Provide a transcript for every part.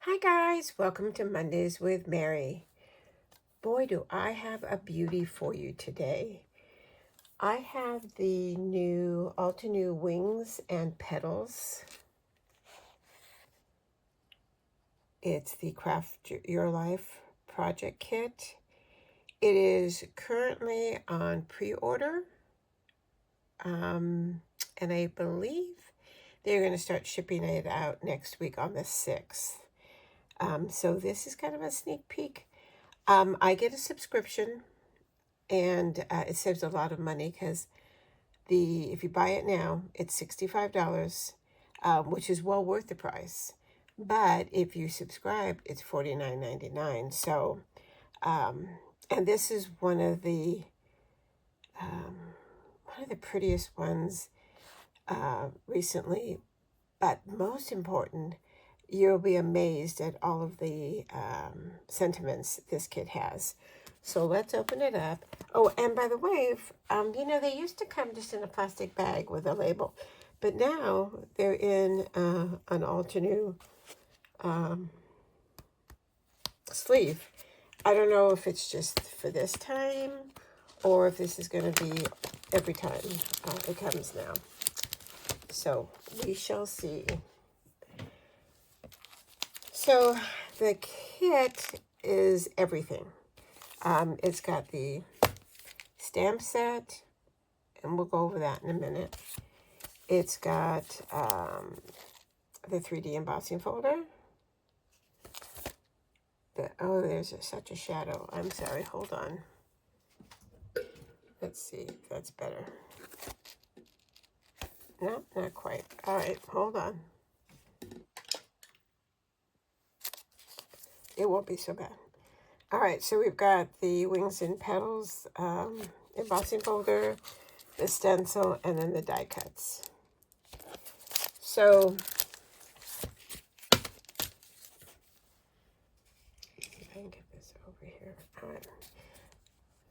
Hi guys, welcome to Mondays with Mary. Boy, do I have a beauty for you today. I have the new Altenew wings and petals. It's the Craft Your Life project kit. It is currently on pre-order, and I believe they're going to start shipping it out next week on the 6th. So this is kind of a sneak peek. I get a subscription, and it saves a lot of money because if you buy it now, it's $65, which is well worth the price. But if you subscribe, it's $49.99. So, and this is um, one of the prettiest ones recently. But most important, you'll be amazed at all of the sentiments this kit has. So let's open it up. Oh, and by the way, they used to come just in a plastic bag with a label, but now they're in an Altenew sleeve. I don't know if it's just for this time or if this is going to be every time it comes now. So we shall see. So the kit is everything. It's got the stamp set, and we'll go over that in a minute. It's got the 3D embossing folder. There's such a shadow. I'm sorry, hold on. Let's see if that's better. No, not quite. All right, hold on. It won't be so bad. All right, so we've got the wings and petals embossing folder, the stencil, and then the die cuts. So, if I can get this over here. All right.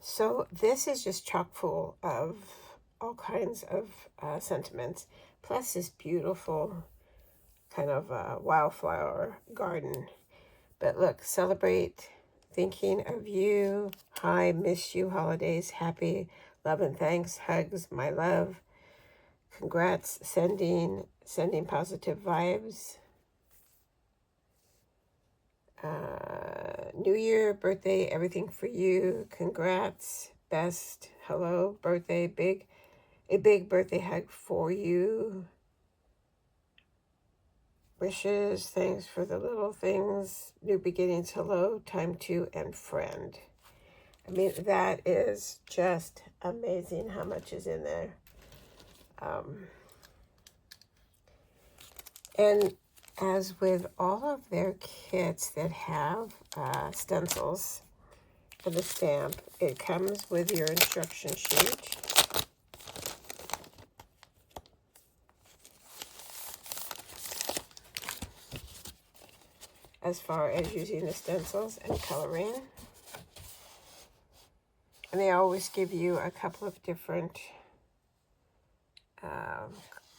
So this is just chock full of all kinds of sentiments, plus this beautiful kind of wildflower garden. But look, celebrate, thinking of you, hi, miss you, holidays, happy, love and thanks, hugs, my love, congrats, sending positive vibes, New Year, birthday, everything for you, congrats, best, hello, birthday, a big birthday hug for you, wishes, thanks for the little things, new beginnings, hello, time to, and friend. I mean, that is just amazing how much is in there. And as with all of their kits that have stencils for the stamp, it comes with your instruction sheet. As far as using the stencils and coloring. And they always give you a couple of different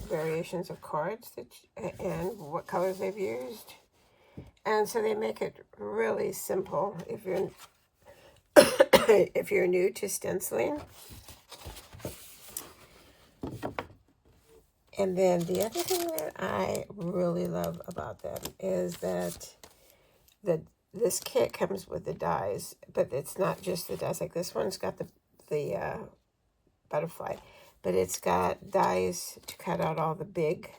variations of cards and what colors they've used. And so they make it really simple if you're if you're new to stenciling. And then the other thing that I really love about them is that this kit comes with the dies, but it's not just the dies. Like this one's got the butterfly, but it's got dies to cut out all the big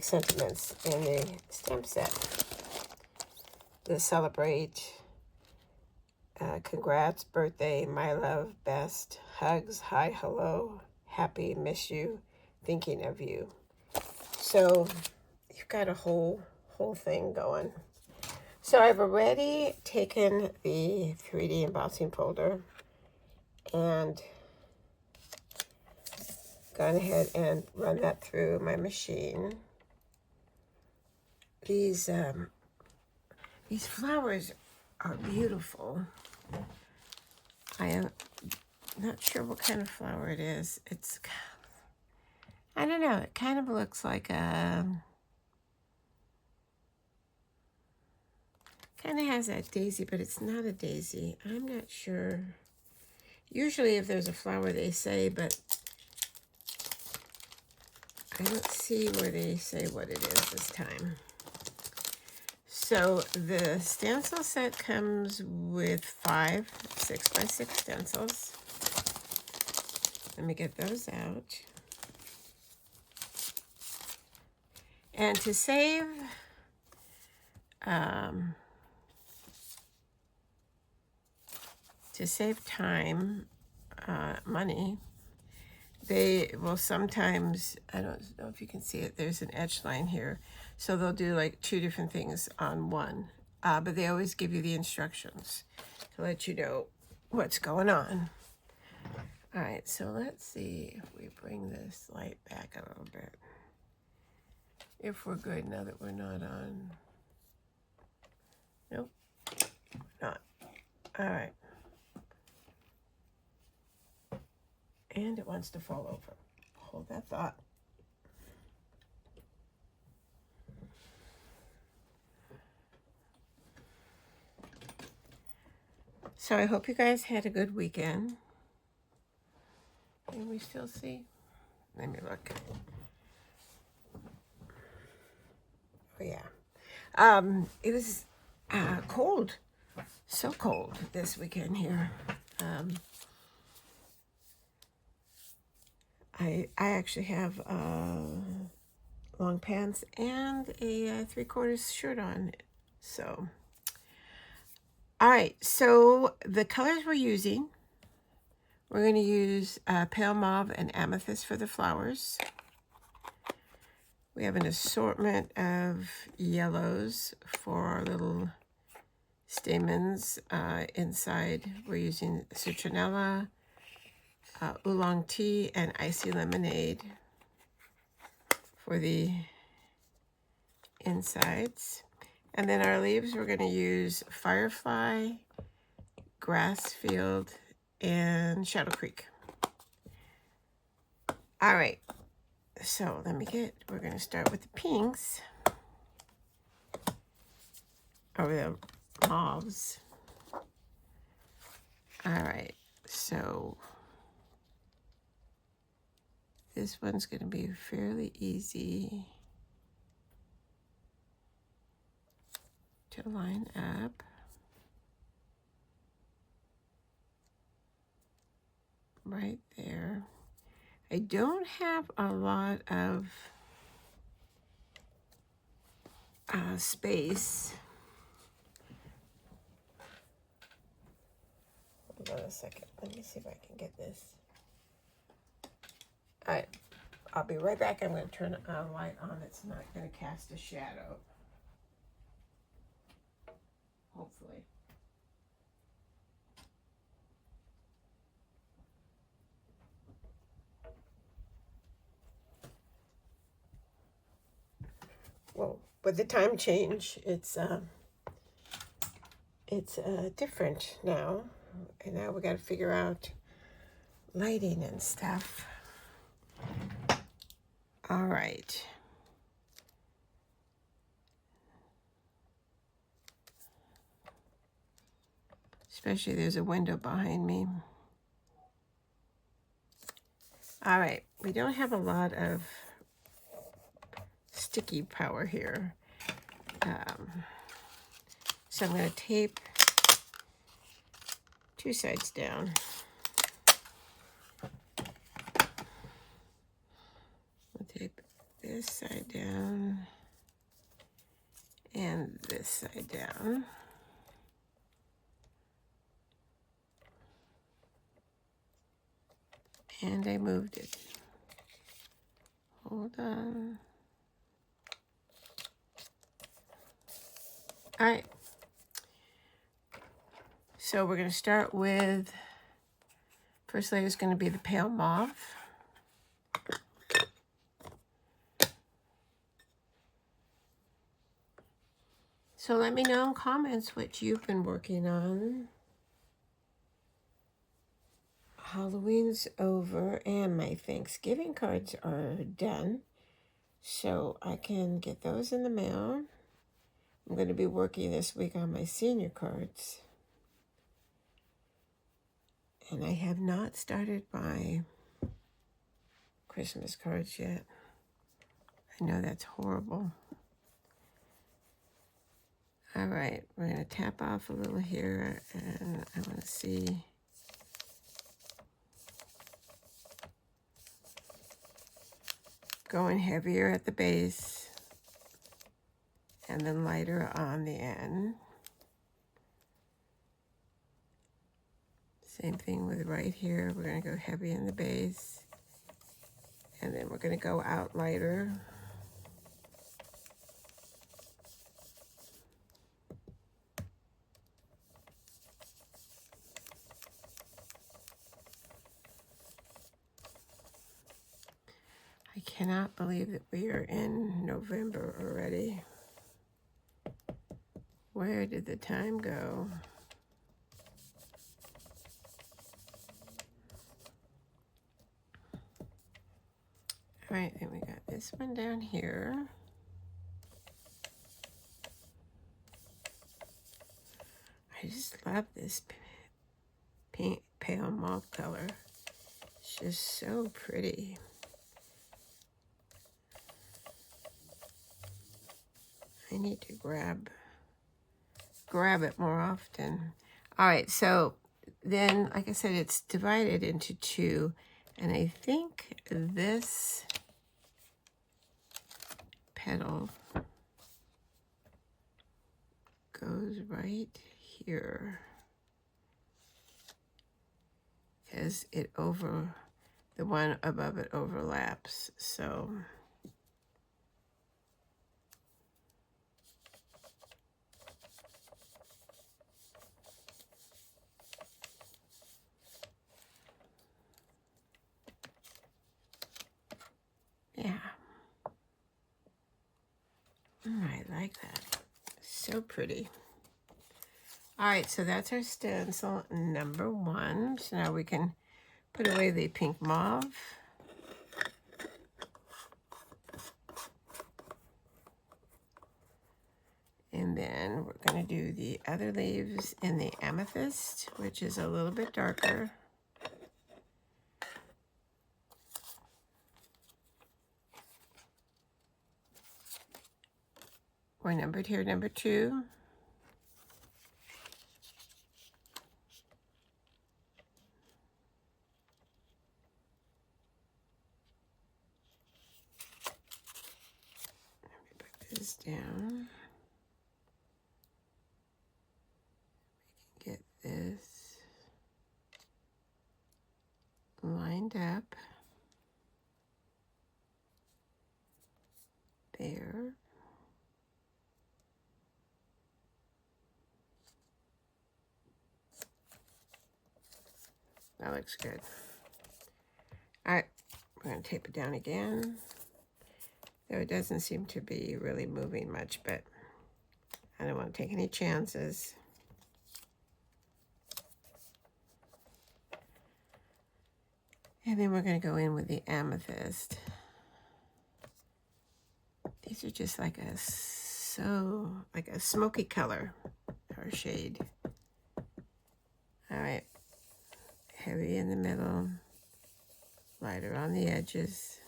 sentiments in the stamp set. The celebrate, congrats, birthday, my love, best, hugs, hi, hello, happy, miss you, thinking of you. So you've got a whole thing going. So I've already taken the 3D embossing folder and gone ahead and run that through my machine. These flowers are beautiful. I am not sure what kind of flower it is. I don't know, it kind of looks like a Kind of has that daisy, but it's not a daisy. I'm not sure. Usually if there's a flower they say, but I don't see where they say what it is this time. So the stencil set comes with 5 6x6 stencils. Let me get those out. And to save time, money, they will sometimes, I don't know if you can see it, there's an edge line here. So they'll do like 2 different things on one. But they always give you the instructions to let you know what's going on. All right, so let's see if we bring this light back a little bit. If we're good now that we're not on. Nope, not. All right. And it wants to fall over. Hold that thought. So I hope you guys had a good weekend. Can we still see? Let me look. Oh yeah. It was cold. So cold this weekend here. I actually have long pants and a 3/4 shirt on. So, all right. So the colors we're using, we're going to use pale mauve and amethyst for the flowers. We have an assortment of yellows for our little stamens. Inside, we're using citronella, oolong tea, and icy lemonade for the insides. And then our leaves, we're going to use firefly, grassfield, and Shadow Creek. All right, so we're going to start with the pinks, or the mauves. All right, so this one's going to be fairly easy to line up. Right there. I don't have a lot of space. Hold on a second. Let me see if I can get this. All right. I'll be right back. I'm going to turn a light on that's not going to cast a shadow. Hopefully. Well, with the time change, it's different now. And now we got to figure out lighting and stuff. All right. Especially there's a window behind me. All right, we don't have a lot of sticky power here. So I'm going to tape 2 sides down. I'll tape this side down and this side down. And I moved it. Hold on. All right. So we're going to start with, first layer is going to be the pale mauve. So let me know in comments what you've been working on. Halloween's over and my Thanksgiving cards are done. So I can get those in the mail. I'm going to be working this week on my senior cards. And I have not started my Christmas cards yet. I know that's horrible. All right, we're going to tap off a little here, and I want to see. Going heavier at the base, and then lighter on the end. Same thing with right here. We're going to go heavy in the base, and then we're going to go out lighter. I cannot believe that we are in November already. Where did the time go? All right, then we got this one down here. I just love this pink, pale mauve color. It's just so pretty. I need to grab it more often. All right, so then, like I said, it's divided into two, and I think this petal goes right here because the one above it overlaps, so yeah. I like that. So pretty. All right, so that's our stencil number 1. So now we can put away the pink mauve. And then we're going to do the other leaves in the amethyst, which is a little bit darker. We're numbered here, number 2. Let me put this down. We can get this lined up there. That looks good. All right, we're going to tape it down again. Though it doesn't seem to be really moving much, but I don't want to take any chances. And then we're going to go in with the amethyst. These are just like a smoky color or shade. All right. Heavy in the middle, lighter on the edges.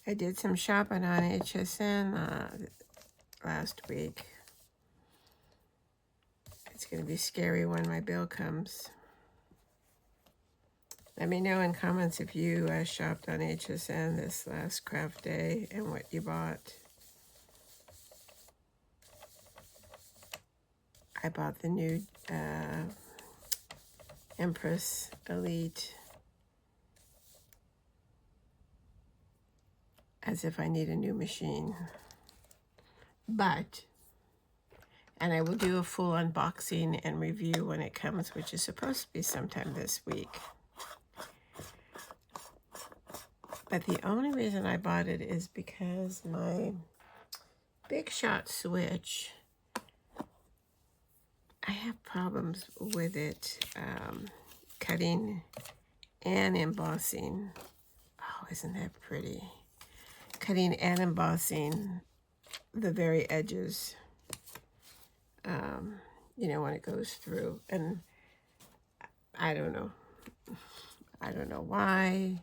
I did some shopping on HSN last week. It's going to be scary when my bill comes. Let me know in comments if you shopped on HSN this last craft day and what you bought. I bought the new Empress Elite. As if I need a new machine. And I will do a full unboxing and review when it comes, which is supposed to be sometime this week. But the only reason I bought it is because my Big Shot switch, I have problems with it cutting and embossing. Oh, isn't that pretty? Cutting and embossing the very edges, you know, when it goes through. And I don't know. I don't know why.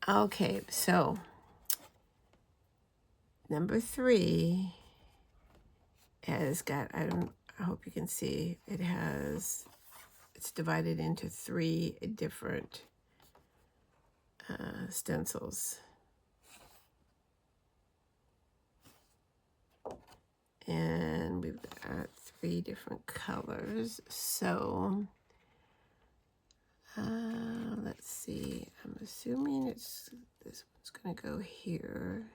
Okay, so number 3 has got, I hope you can see, it's divided into 3 different stencils. And we've got 3 different colors. So let's see. I'm assuming this one's going to go here.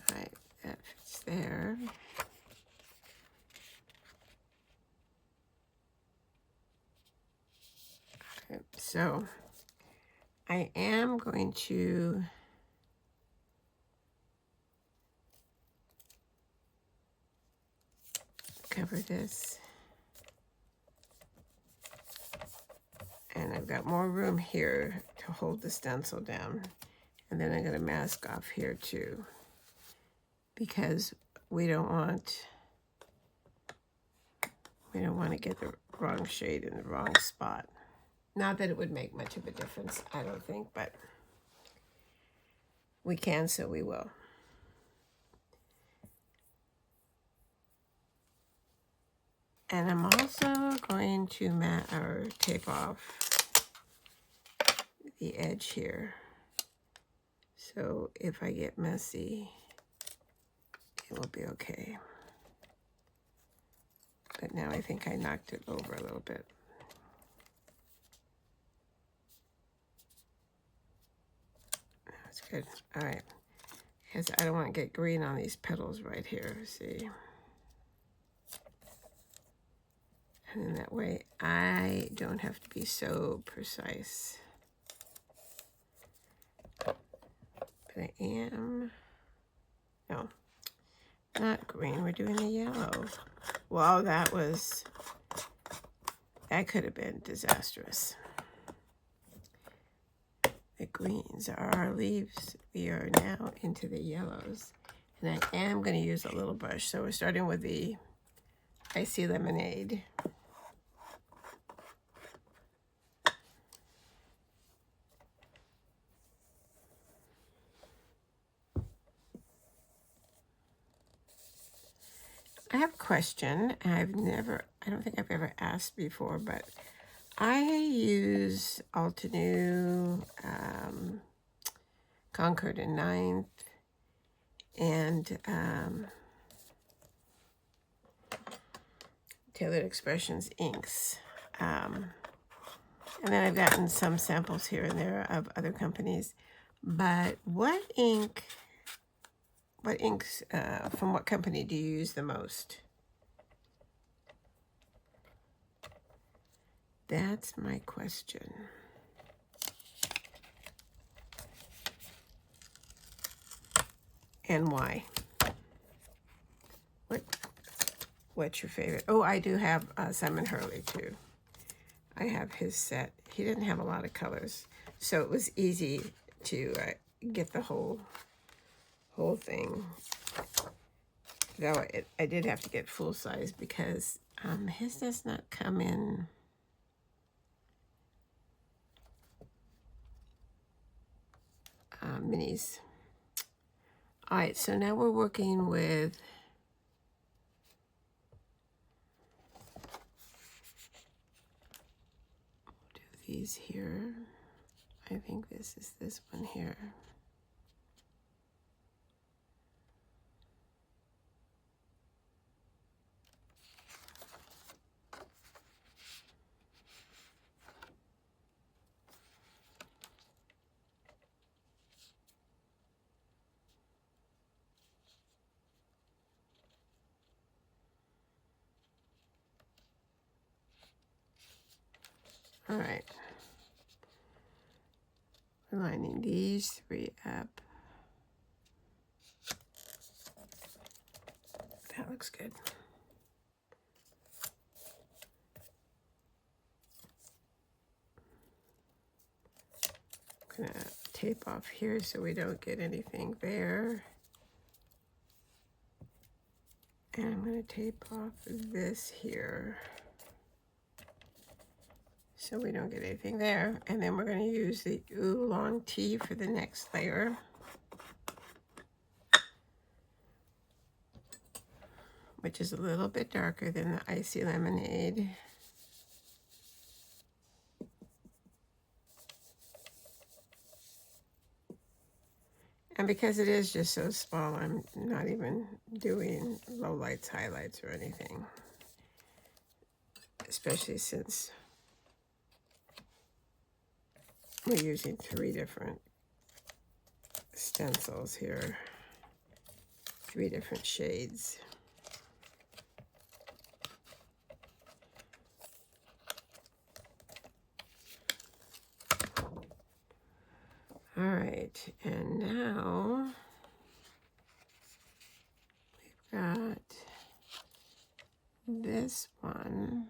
All right, that fits there. Okay, so I am going to cover this. And I've got more room here to hold the stencil down. And then I'm going to mask off here too, because we don't want to get the wrong shade in the wrong spot. Not that it would make much of a difference, I don't think, but we can, so we will. And I'm also going to tape off the edge here. So if I get messy, it will be okay. But now I think I knocked it over a little bit. That's good. All right. Because I don't want to get green on these petals right here. See? And then that way I don't have to be so precise. But I am, no, not green. We're doing the yellow. Wow, that could have been disastrous. The greens are our leaves. We are now into the yellows. And I am going to use a little brush. So we're starting with the Icy Lemonade. I have a question. I don't think I've ever asked before, but I use Altenew, Concord and 9th, and Tailored Expressions inks. And then I've gotten some samples here and there of other companies. But what inks from what company do you use the most? That's my question. And why? What's your favorite? Oh, I do have Simon Hurley too. I have his set. He didn't have a lot of colors, so it was easy to get the whole thing. Though I did have to get full size because his does not come in minis. All right, so now we're working with these here. I think this is this one here. All right. We're lining these 3 up. That looks good. I'm gonna tape off here so we don't get anything there. And I'm gonna tape off this here so we don't get anything there. And then we're gonna use the oolong tea for the next layer. Which is a little bit darker than the icy lemonade. And because it is just so small, I'm not even doing low lights, highlights, or anything. Especially since we're using 3 different stencils here. 3 different shades. All right, and now we've got this one.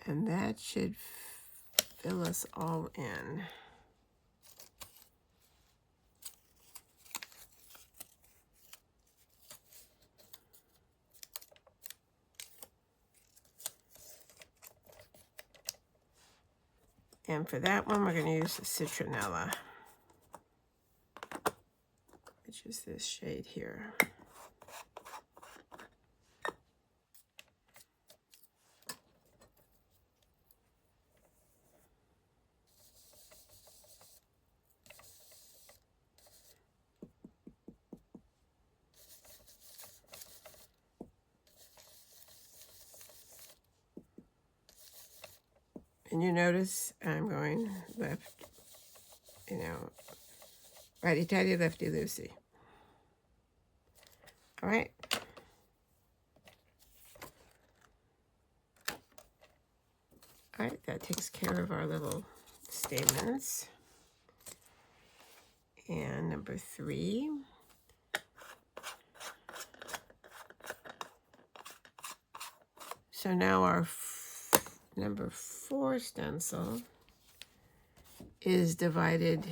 And that should fill us all in. And for that one, we're going to use the Citronella, which is this shade here. And you notice I'm going left, you know, righty-tighty, lefty-loosey. All right. All right, that takes care of our little stamens. And number 3. So now our number 4 stencil is divided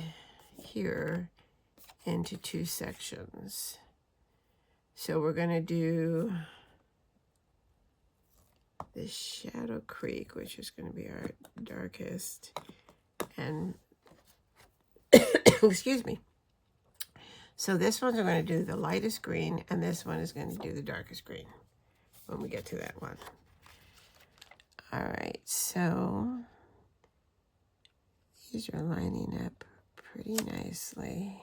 here into 2 sections. So we're going to do the Shadow Creek, which is going to be our darkest, and excuse me. So this one's going to do the lightest green, and this one is going to do the darkest green when we get to that one. All right, so these are lining up pretty nicely,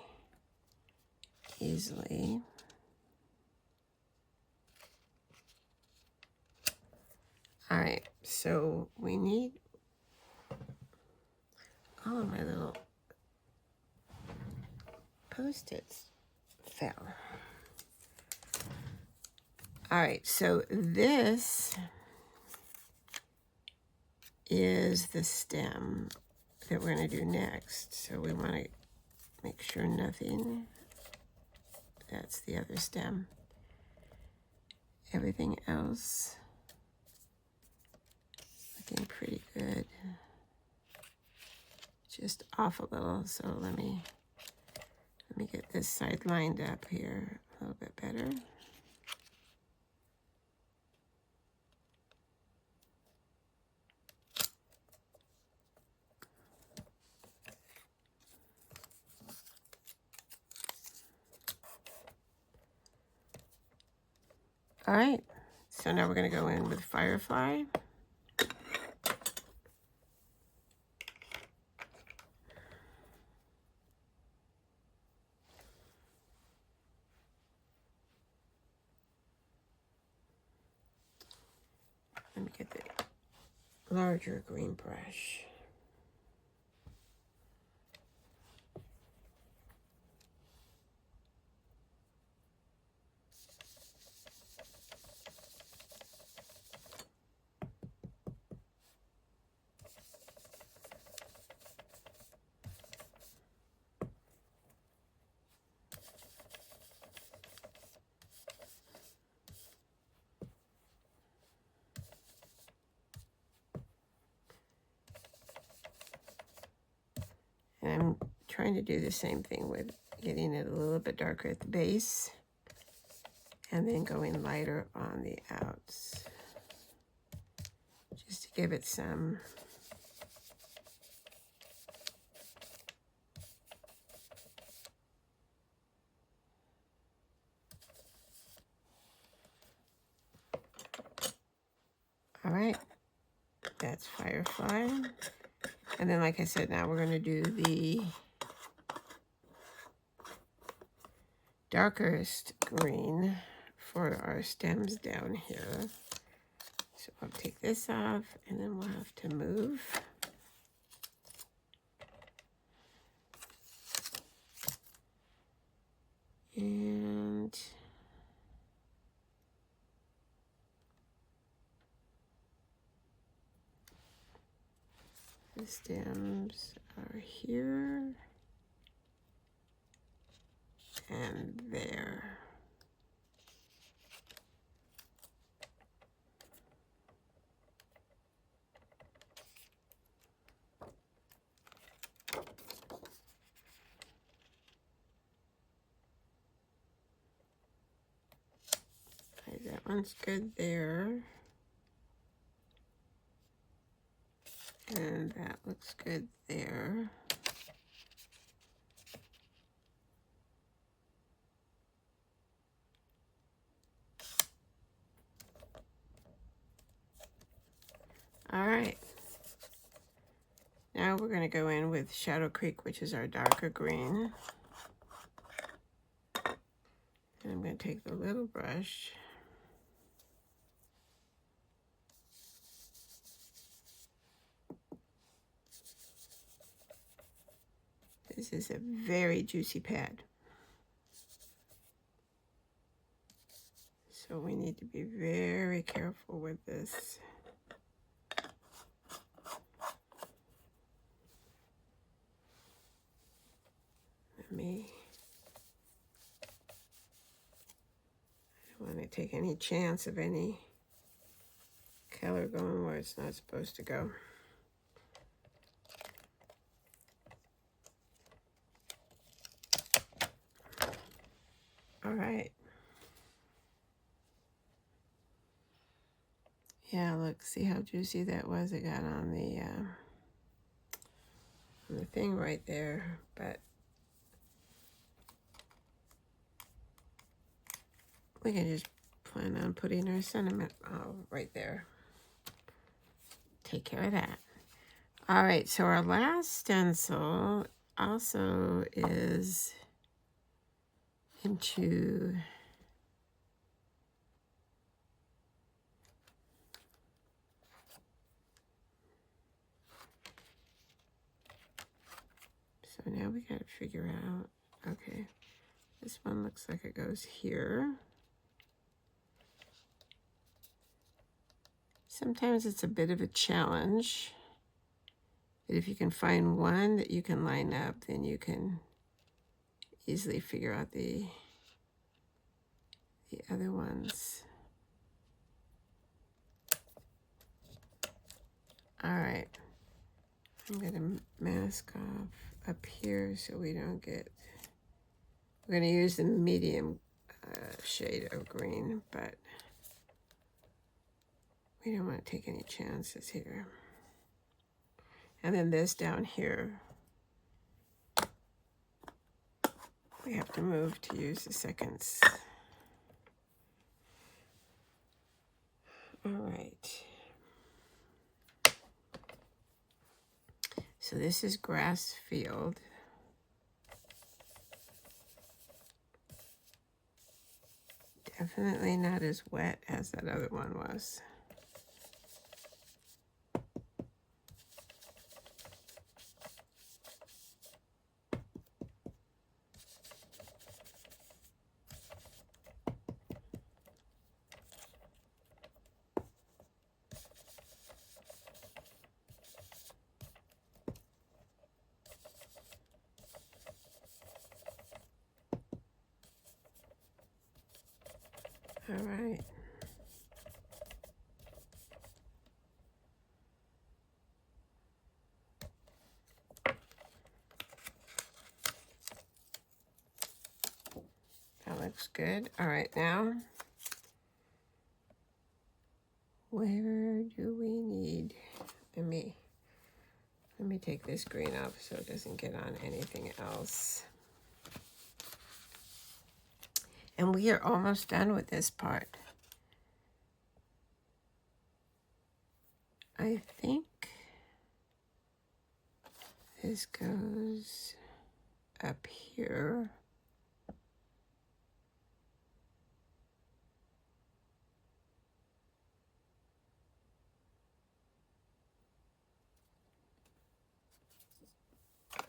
easily. All right, so we need all of my little Post-its fell. All right, so this is the stem that we're going to do next. So we want to make sure nothing, that's the other stem. Everything else looking pretty good. Just off a little, so let me get this side lined up here a little bit better. All right, so now we're going to go in with Firefly. Let me get the larger green brush. trying to do the same thing with getting it a little bit darker at the base and then going lighter on the outs, just to give it some all right, that's Firefly. And then, like I said, now we're going to do the darkest green for our stems down here. So I'll take this off, and then we'll have to move. And the stems are here and there. Okay, that one's good there. And that looks good there. All right. Now we're going to go in with Shadow Creek, which is our darker green. And I'm going to take the little brush. This is a very juicy pad. So we need to be very careful with this. I don't want to take any chance of any color going where it's not supposed to go. All right. Yeah, look, see how juicy that was? It got on the thing right there, but we can just plan on putting our sentiment right there. Take care of that. All right, so our last stencil also is into so now we got to figure out, okay, this one looks like it goes here. Sometimes it's a bit of a challenge, but if you can find one that you can line up, then you can easily figure out the other ones. All right, I'm gonna mask off up here so we don't get, we're gonna use the medium shade of green, but we don't want to take any chances here. And then this down here, we have to move to use the seconds. All right. So this is Grass Field. Definitely not as wet as that other one was. All right. looks good. All right, now, where do we need, let me take this green off so it doesn't get on anything else. And we are almost done with this part. I think this goes up here.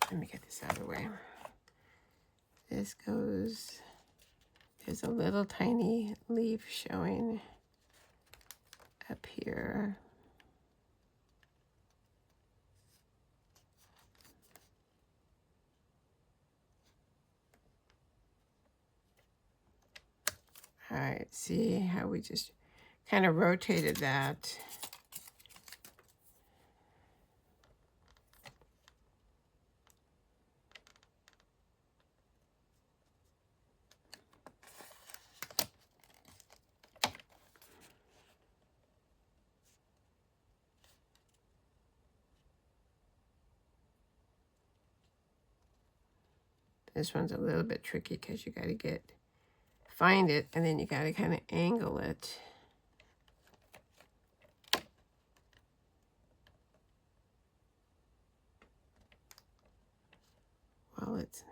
Let me get this out of the way. This goes, there's a little tiny leaf showing up here. All right, see how we just kind of rotated that. This one's a little bit tricky because you got to find it, and then you got to kind of angle it. While it's,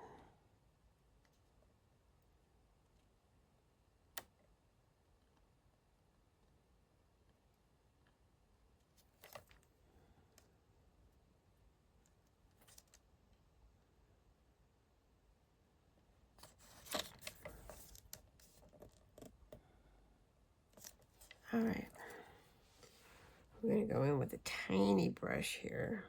all right. I'm going to go in with a tiny brush here.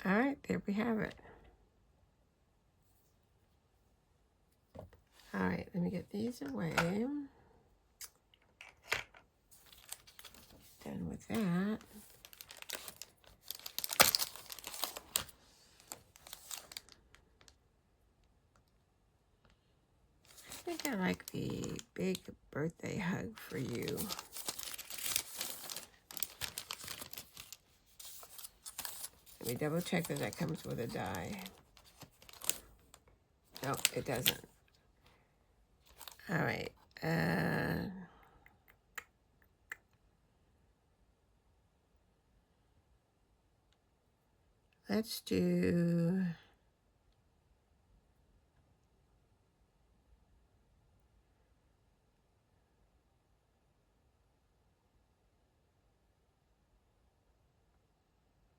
All right, there we have it. All right, let me get these away. Done with that. I think I like the big birthday hug for you. Let me double check that that comes with a die. No, it doesn't. All right. Let's do...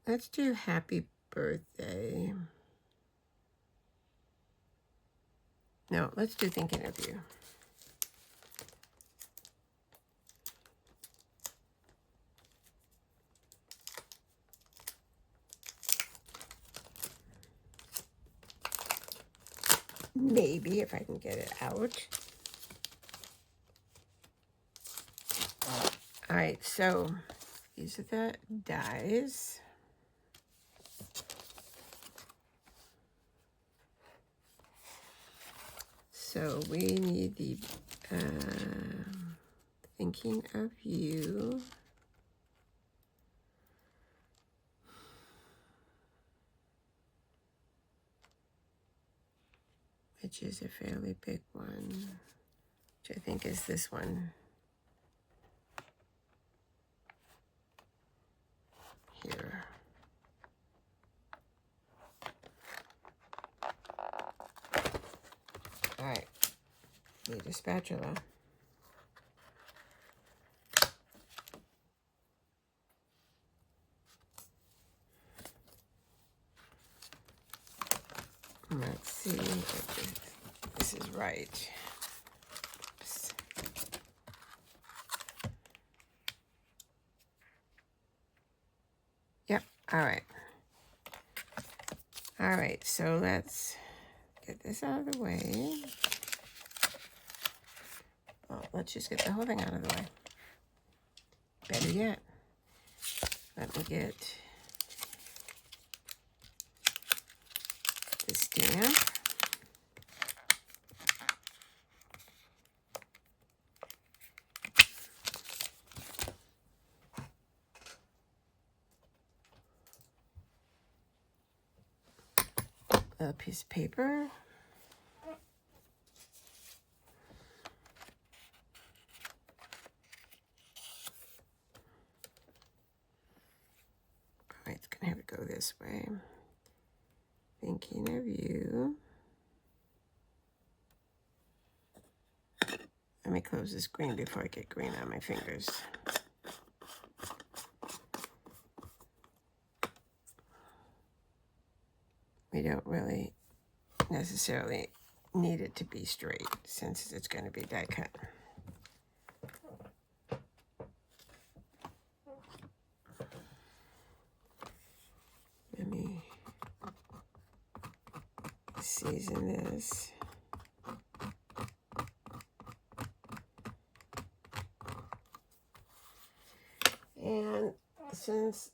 Let's do happy birthday. No, let's do thinking of you. Maybe if I can get it out. All right, so these are the dies. So we need the thinking of you. Which is a fairly big one, which I think is this one here. All right, need a spatula. Let's see if this is right. Oops. Yep, all right. All right, so let's get this out of the way. Well, let's just get the whole thing out of the way. Better yet, let me get the stamp. A piece of paper. Alright, it's gonna have it go this way. Thinking of you. Let me close this green before I get green on my fingers. We don't really necessarily need it to be straight since it's going to be die cut. Let me season this. And since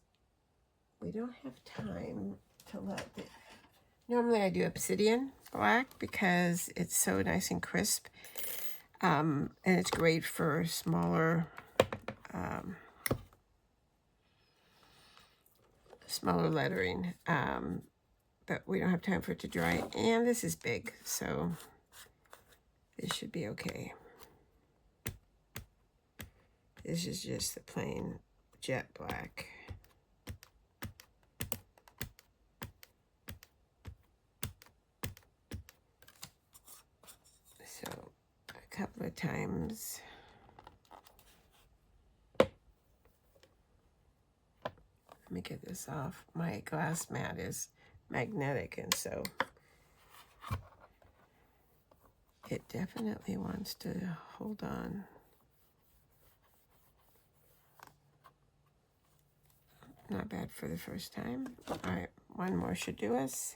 we don't have time to let the... Normally I do obsidian black because it's so nice and crisp. And it's great for smaller lettering. But we don't have time for it to dry. And this is big, so this should be okay. This is just the plain jet black. So a couple of times. Let me get this off. My glass mat is magnetic, and so it definitely wants to hold on. Not bad for the first time. All right, one more should do us.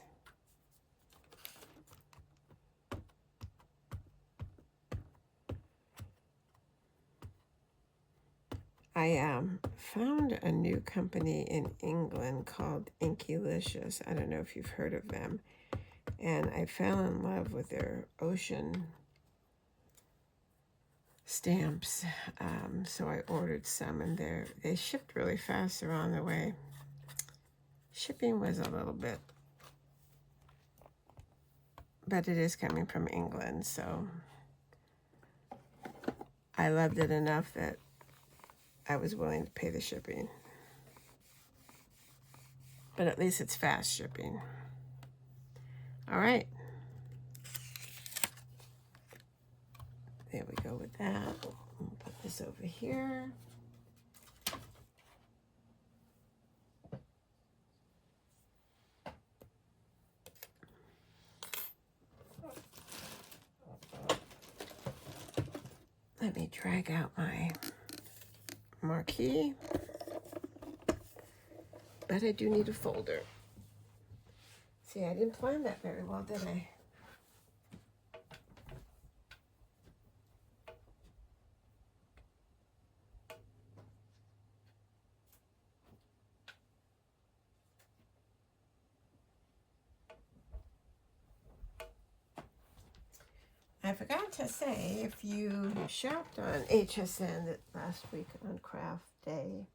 I found a new company in England called Inkylicious. I don't know if you've heard of them. And I fell in love with their ocean stamps. So I ordered some, and they shipped really fast. They're on their way. Shipping was a little bit, but it is coming from England, so I loved it enough that I was willing to pay the shipping. But at least it's fast shipping. All right. There we go with that. We'll put this over here. Let me drag out my marquee. But I do need a folder. See, I didn't plan that very well, did I? I forgot to say, if you shopped on HSN last week on Craft Day,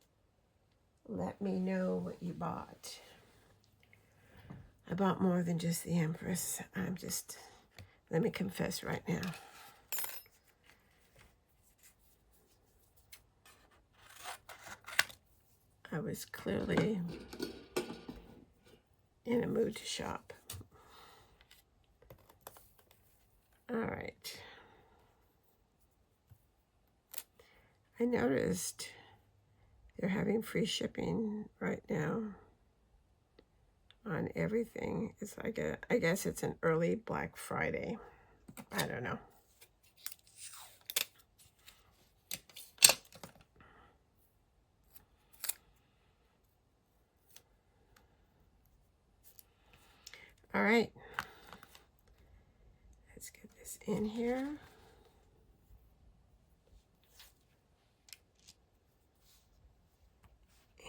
let me know what you bought. I bought more than just the Empress. Let me confess right now. I was clearly in a mood to shop. All right. I noticed they're having free shipping right now on everything. It's like I guess it's an early Black Friday. I don't know. All right. Let's get this in here.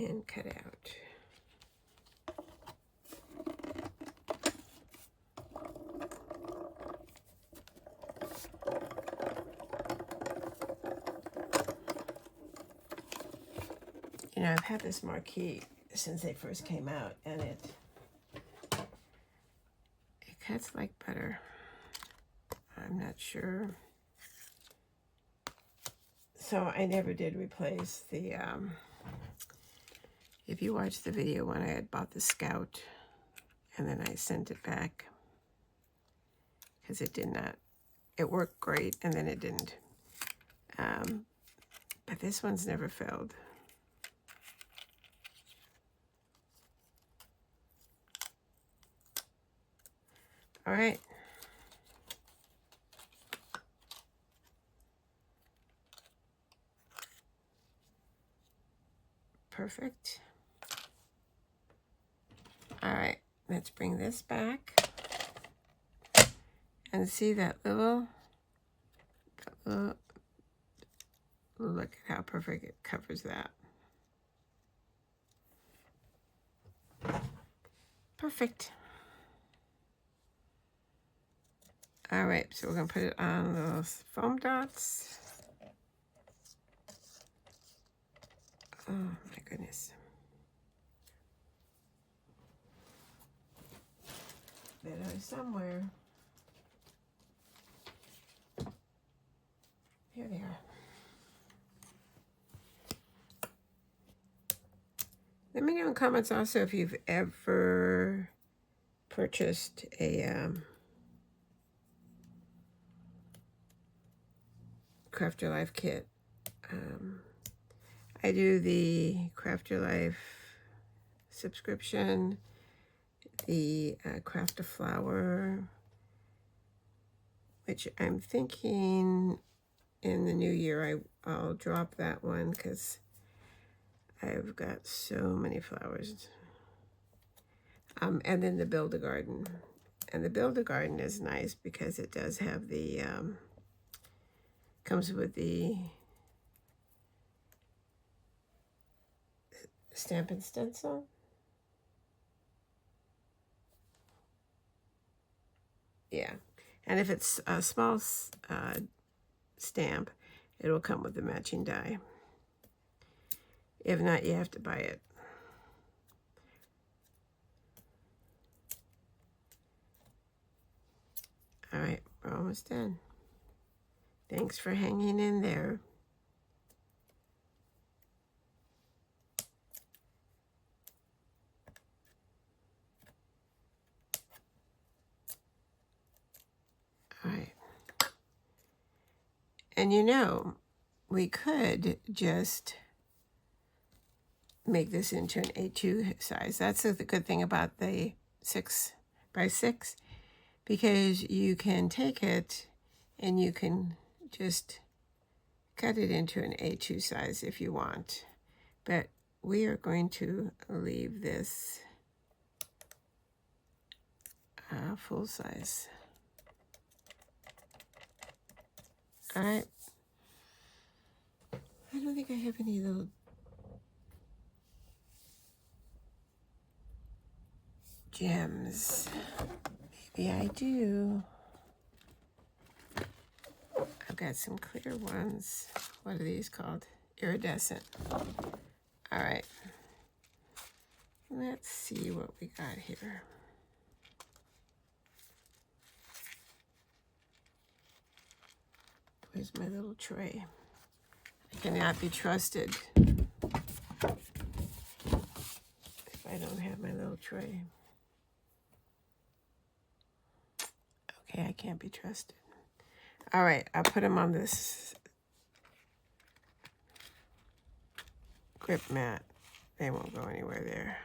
And cut out. You know, I've had this marquee since they first came out, and it cuts like butter. I'm not sure. So I never did replace the, if you watch the video when I had bought the Scout, and then I sent it back, because it did not, it worked great, and then it didn't. But this one's never failed. All right. Perfect. All right, let's bring this back and see that little, look at how perfect it covers that. Perfect. All right, so we're gonna put it on those foam dots. Oh my goodness. Better somewhere. Here they are. Let me know in the comments also if you've ever purchased a Craft Your Life kit. I do the Craft Your Life subscription, the Craft a Flower, which I'm thinking in the new year I'll drop that one because I've got so many flowers. And then the Build a Garden. And the Build a Garden is nice because it does have the, comes with the stamp and stencil. Yeah. And if it's a small stamp, it will come with the matching die. If not, you have to buy it. All right, we're almost done. Thanks for hanging in there. All right. And you know, we could just make this into an A2 size. That's the good thing about the 6x6, because you can take it and you can just cut it into an A2 size if you want. But we are going to leave this full size. All right. I don't think I have any little gems. Maybe I do. I've got some clear ones. What are these called? Iridescent. All right. Let's see what we got here. Where's my little tray? I cannot be trusted if I don't have my little tray. Okay, I can't be trusted. All right, I'll put them on this grip mat. They won't go anywhere there.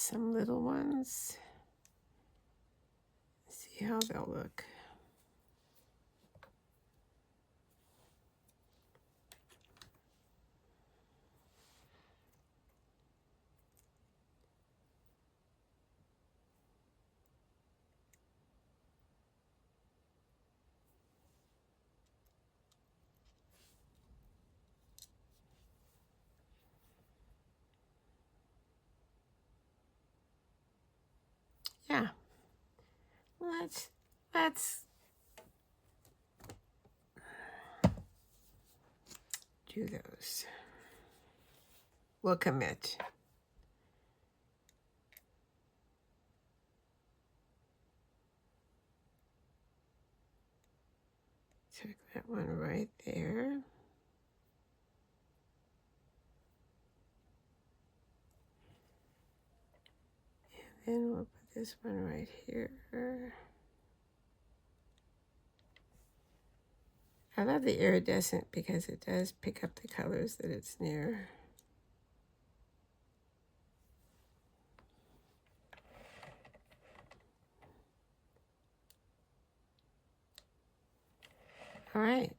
some little ones. See how they'll look. Yeah, let's do those. We'll commit. Check that one right there. And then we'll put this one right here. I love the iridescent because it does pick up the colors that it's near. All right,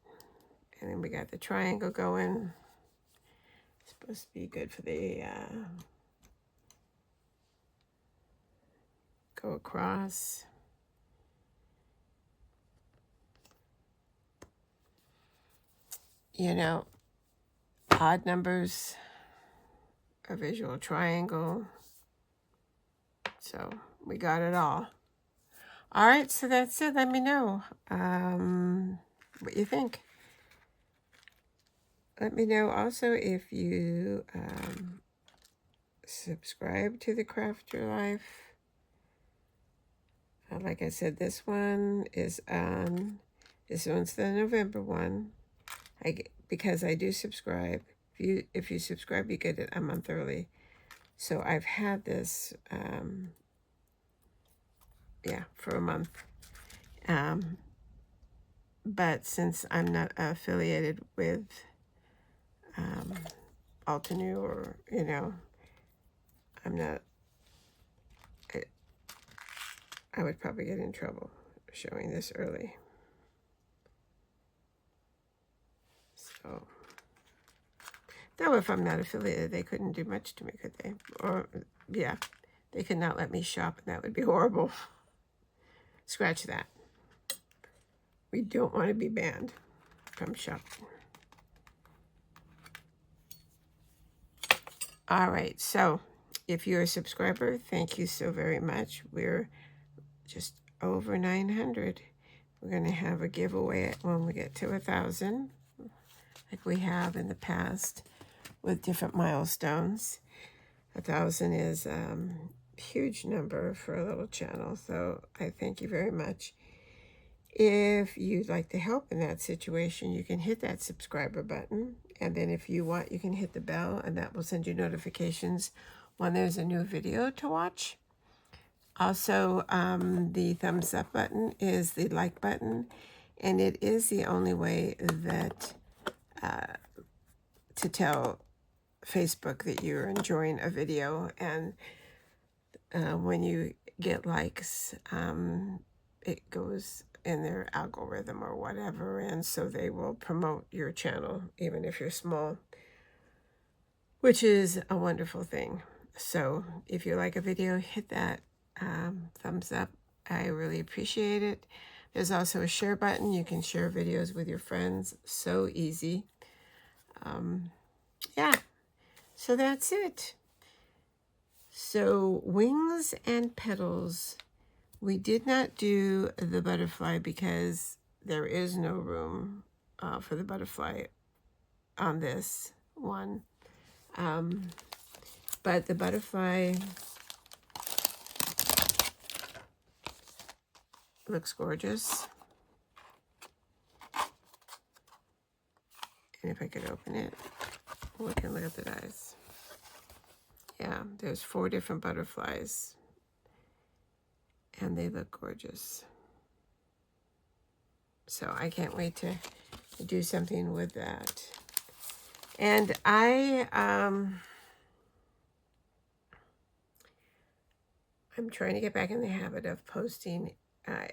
and then we got the triangle going. It's supposed to be good for the go across. You know, odd numbers, a visual triangle. So we got it all. All right, so that's it. Let me know what you think. Let me know also if you subscribe to the Craft Your Life. Like I said, this one is this one's the November one. Because I do subscribe. If you subscribe, you get it a month early. So I've had this, for a month. But since I'm not affiliated with Altenew, or I'm not. I would probably get in trouble showing this early. So, though if I'm not affiliated, they couldn't do much to me, could they? Or, yeah, they could not let me shop, and that would be horrible. Scratch that. We don't want to be banned from shopping. All right, so if you're a subscriber, thank you so very much. We're just over 900. We're going to have a giveaway when we get to 1,000, like we have in the past with different milestones. 1,000 is a huge number for a little channel, so I thank you very much. If you'd like to help in that situation, you can hit that subscriber button. And then if you want, you can hit the bell, and that will send you notifications when there's a new video to watch. Also, the thumbs up button is the like button, and it is the only way that to tell Facebook that you're enjoying a video. And when you get likes, it goes in their algorithm or whatever, and so they will promote your channel even if you're small, which is a wonderful thing. So if you like a video, hit that thumbs up. I really appreciate it. There's also a share button. You can share videos with your friends. So easy. Yeah, so that's it. So wings and petals. We did not do the butterfly because there is no room for the butterfly on this one. But the butterfly looks gorgeous. And if I could open it, we can look at the dies. Yeah, there's 4 different butterflies. And they look gorgeous. So I can't wait to do something with that. And I I'm trying to get back in the habit of posting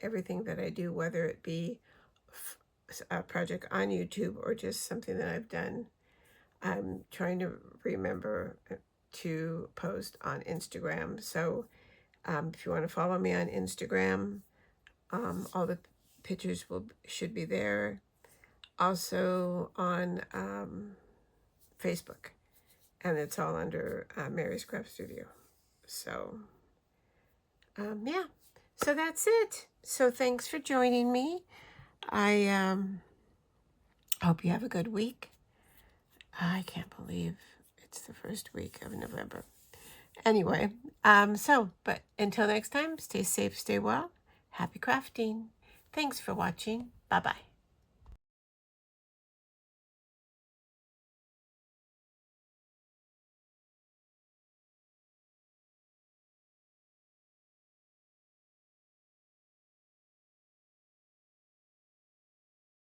everything that I do, whether it be a project on YouTube or just something that I've done. I'm trying to remember to post on Instagram. So if you want to follow me on Instagram, all the pictures should be there. Also on Facebook, and it's all under Mary's Craft Studio. So yeah, so that's it. So thanks for joining me. I hope you have a good week. I can't believe it's the first week of November. Anyway, but until next time, stay safe, stay well. Happy crafting. Thanks for watching. Bye-bye.